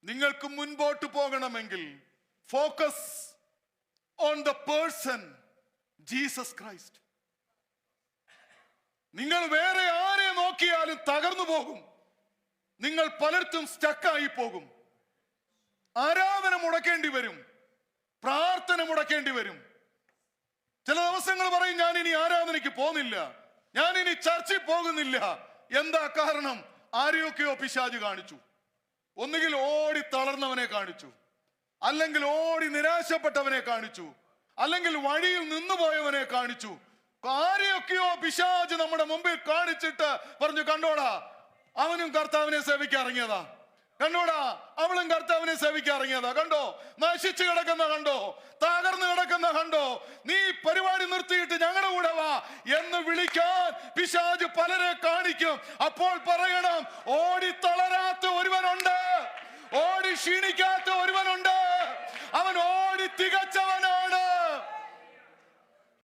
നിങ്ങൾക്ക് മുൻപോട്ട് പോകണമെങ്കിൽ focus on the person Jesus Christ. നിങ്ങൾ വേറെ ആരെ നോക്കിയാലും തകർന്നു പോകും. നിങ്ങൾ പലർക്കും സ്റ്റക്കായി പോകും. ആരാധന മുടക്കേണ്ടി വരും, പ്രാർത്ഥന മുടക്കേണ്ടി വരും. ചില ദിവസങ്ങൾ പറയും, ഞാൻ ഇനി ആരാധനയ്ക്ക് പോകുന്നില്ല, ഞാൻ ഇനി ചർച്ചിൽ പോകുന്നില്ല. എന്താ കാരണം? ആരെയൊക്കെയോ പിശാച് കാണിച്ചു. ഒന്നുകിൽ ഓടി തളർന്നവനെ കാണിച്ചു, അല്ലെങ്കിൽ ഓടി നിരാശപ്പെട്ടവനെ കാണിച്ചു, അല്ലെങ്കിൽ വഴിയിൽ നിന്നുപോയവനെ കാണിച്ചു. ആരെയൊക്കെയോ പിശാച് നമ്മുടെ മുമ്പിൽ കാണിച്ചിട്ട് പറഞ്ഞു, കണ്ടോടാ അവനും കർത്താവിനെ സേവിക്കാൻ ഇറങ്ങിയതാ, കണ്ടോടാ അവളും കർത്താവിനെ സേവിക്കാൻ ഇറങ്ങിയതാ, കണ്ടോ നശിച്ചു കിടക്കുന്ന കണ്ടോ, തകർന്നു കിടക്കുന്ന കണ്ടോ, നീ പരിപാടി നിർത്തിയിട്ട് ഞങ്ങളുടെ കൂടെ വാ എന്ന് വിളിക്കാൻ പിശാച് പലരെ കാണിക്കും. അപ്പോൾ പറയണം, ഓടി തളരാത്ത ഒരുവനുണ്ട്, ഓടി ക്ഷീണിക്കാത്ത ഒരുവനുണ്ട്, അവൻ ഓടി തികച്ചവൻ